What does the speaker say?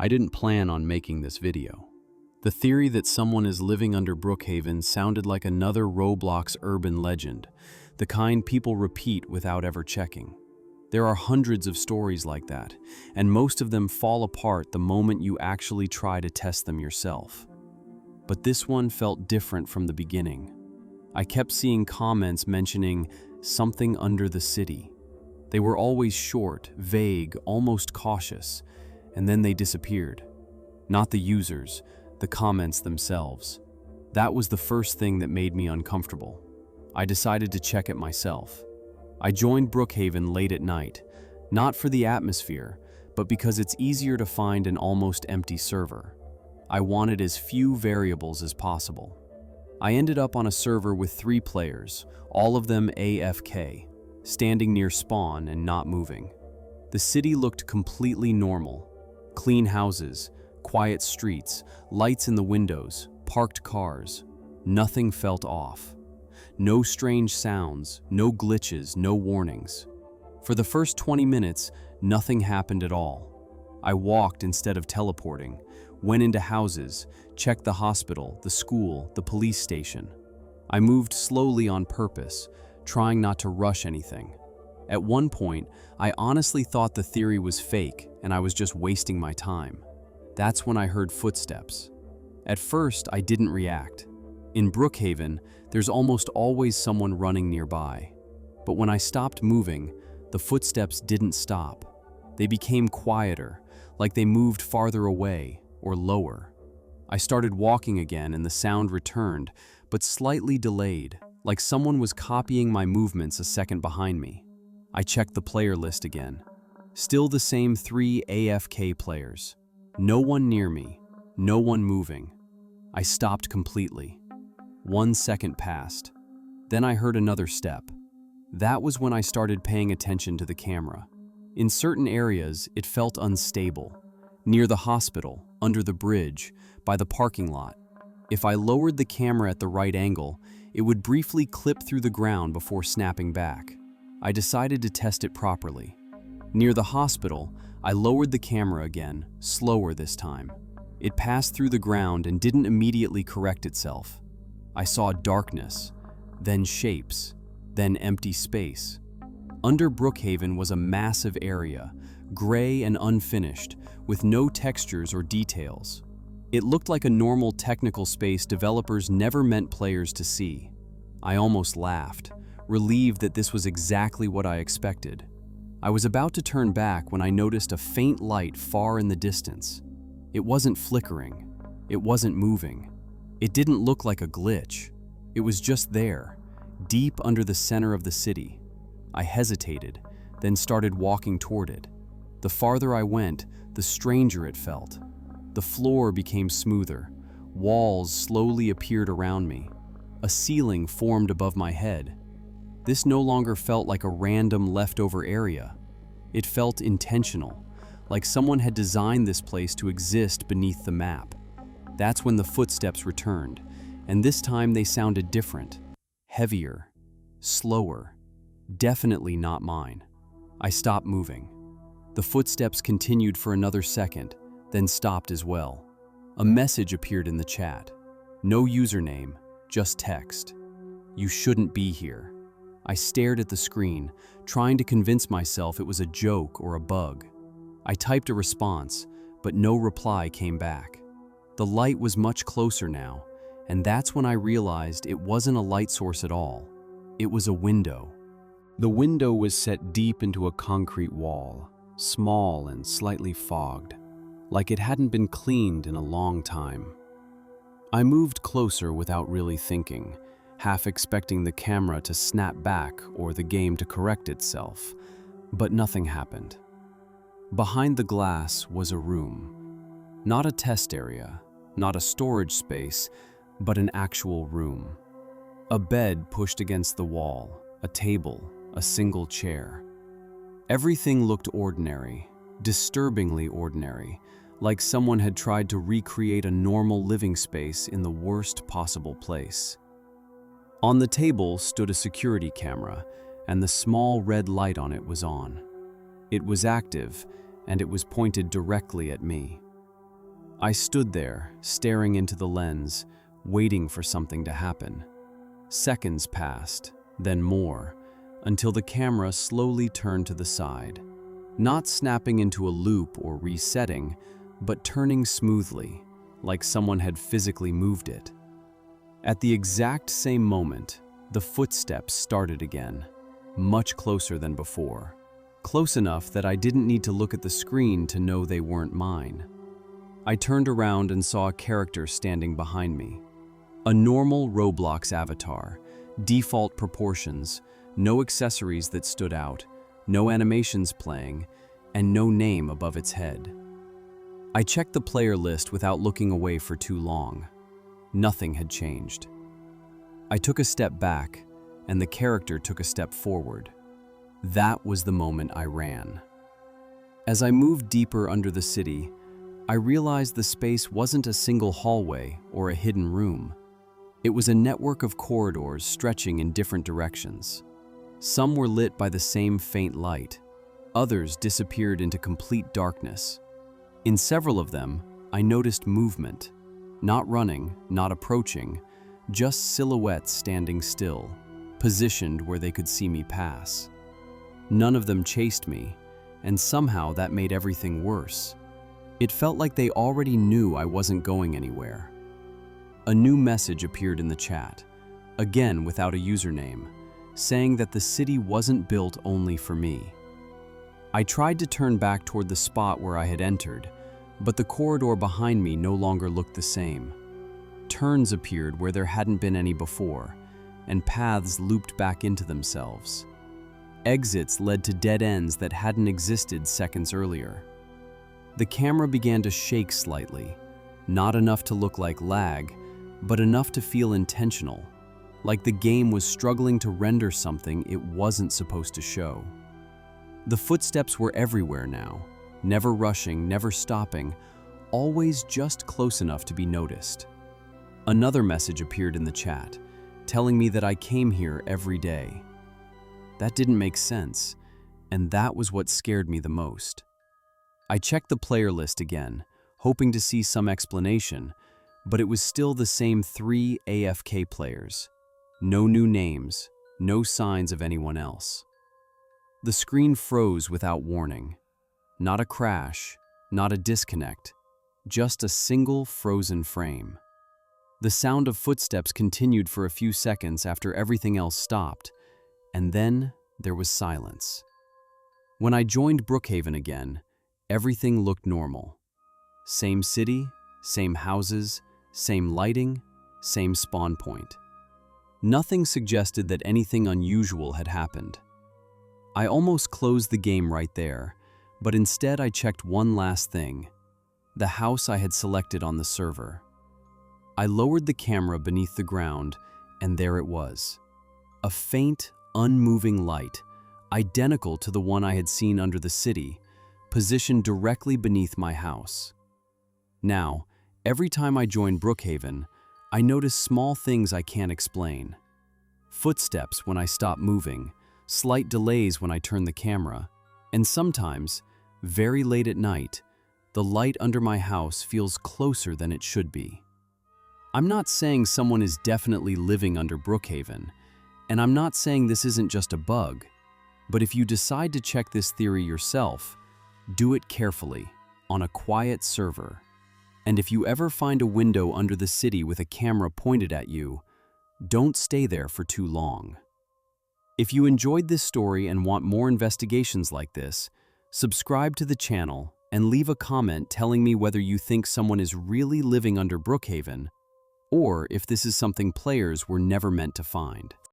I didn't plan on making this video. The theory that someone is living under Brookhaven sounded like another Roblox urban legend, the kind people repeat without ever checking. There are hundreds of stories like that, and most of them fall apart the moment you actually try to test them yourself. But this one felt different from the beginning. I kept seeing comments mentioning something under the city. They were always short, vague, almost cautious, and then they disappeared. Not the users, the comments themselves. That was the first thing that made me uncomfortable. I decided to check it myself. I joined Brookhaven late at night, not for the atmosphere, but because it's easier to find an almost empty server. I wanted as few variables as possible. I ended up on a server with 3 players, all of them AFK, standing near spawn and not moving. The city looked completely normal. Clean houses, quiet streets, lights in the windows, parked cars. Nothing felt off. No strange sounds, no glitches, no warnings. For the first 20 minutes, nothing happened at all. I walked instead of teleporting, went into houses, checked the hospital, the school, the police station. I moved slowly on purpose, trying not to rush anything. At one point, I honestly thought the theory was fake and I was just wasting my time. That's when I heard footsteps. At first, I didn't react. In Brookhaven, there's almost always someone running nearby. But when I stopped moving, the footsteps didn't stop. They became quieter, like they moved farther away or lower. I started walking again and the sound returned, but slightly delayed, like someone was copying my movements a second behind me. I checked the player list again. Still the same 3 AFK players. No one near me, no one moving. I stopped completely. 1 second passed. Then I heard another step. That was when I started paying attention to the camera. In certain areas, it felt unstable. Near the hospital, under the bridge, by the parking lot. If I lowered the camera at the right angle, it would briefly clip through the ground before snapping back. I decided to test it properly. Near the hospital, I lowered the camera again, slower this time. It passed through the ground and didn't immediately correct itself. I saw darkness, then shapes, then empty space. Under Brookhaven was a massive area, gray and unfinished, with no textures or details. It looked like a normal technical space developers never meant players to see. I almost laughed, relieved that this was exactly what I expected. I was about to turn back when I noticed a faint light far in the distance. It wasn't flickering. It wasn't moving. It didn't look like a glitch. It was just there, deep under the center of the city. I hesitated, then started walking toward it. The farther I went, the stranger it felt. The floor became smoother. Walls slowly appeared around me. A ceiling formed above my head. This no longer felt like a random leftover area. It felt intentional, like someone had designed this place to exist beneath the map. That's when the footsteps returned, and this time they sounded different, heavier, slower, definitely not mine. I stopped moving. The footsteps continued for another second, then stopped as well. A message appeared in the chat. No username, just text. You shouldn't be here. I stared at the screen, trying to convince myself it was a joke or a bug. I typed a response, but no reply came back. The light was much closer now, and that's when I realized it wasn't a light source at all. It was a window. The window was set deep into a concrete wall, small and slightly fogged, like it hadn't been cleaned in a long time. I moved closer without really thinking, half expecting the camera to snap back or the game to correct itself, but nothing happened. Behind the glass was a room. Not a test area, not a storage space, but an actual room. A bed pushed against the wall, a table, a single chair. Everything looked ordinary, disturbingly ordinary, like someone had tried to recreate a normal living space in the worst possible place. On the table stood a security camera, and the small red light on it was on. It was active, and it was pointed directly at me. I stood there, staring into the lens, waiting for something to happen. Seconds passed, then more, until the camera slowly turned to the side, not snapping into a loop or resetting, but turning smoothly, like someone had physically moved it. At the exact same moment, the footsteps started again, much closer than before, close enough that I didn't need to look at the screen to know they weren't mine. I turned around and saw a character standing behind me. A normal Roblox avatar, default proportions, no accessories that stood out, no animations playing, and no name above its head. I checked the player list without looking away for too long. Nothing had changed. I took a step back, and the character took a step forward. That was the moment I ran. As I moved deeper under the city, I realized the space wasn't a single hallway or a hidden room. It was a network of corridors stretching in different directions. Some were lit by the same faint light. Others disappeared into complete darkness. In several of them, I noticed movement. Not running, not approaching, just silhouettes standing still, positioned where they could see me pass. None of them chased me, and somehow that made everything worse. It felt like they already knew I wasn't going anywhere. A new message appeared in the chat, again without a username, saying that the city wasn't built only for me. I tried to turn back toward the spot where I had entered, but the corridor behind me no longer looked the same. Turns appeared where there hadn't been any before, and paths looped back into themselves. Exits led to dead ends that hadn't existed seconds earlier. The camera began to shake slightly, not enough to look like lag, but enough to feel intentional, like the game was struggling to render something it wasn't supposed to show. The footsteps were everywhere now, never rushing, never stopping, always just close enough to be noticed. Another message appeared in the chat, telling me that I came here every day. That didn't make sense, and that was what scared me the most. I checked the player list again, hoping to see some explanation, but it was still the same 3 AFK players. No new names, no signs of anyone else. The screen froze without warning. Not a crash, not a disconnect, just a single frozen frame. The sound of footsteps continued for a few seconds after everything else stopped, and then there was silence. When I joined Brookhaven again, everything looked normal. Same city, same houses, same lighting, same spawn point. Nothing suggested that anything unusual had happened. I almost closed the game right there, but instead I checked one last thing: the house I had selected on the server. I lowered the camera beneath the ground, and there it was. A faint, unmoving light, identical to the one I had seen under the city, positioned directly beneath my house. Now, every time I join Brookhaven, I notice small things I can't explain. Footsteps when I stop moving, slight delays when I turn the camera, and sometimes, very late at night, the light under my house feels closer than it should be. I'm not saying someone is definitely living under Brookhaven, and I'm not saying this isn't just a bug, but if you decide to check this theory yourself, do it carefully, on a quiet server. And if you ever find a window under the city with a camera pointed at you, don't stay there for too long. If you enjoyed this story and want more investigations like this, subscribe to the channel and leave a comment telling me whether you think someone is really living under Brookhaven, or if this is something players were never meant to find.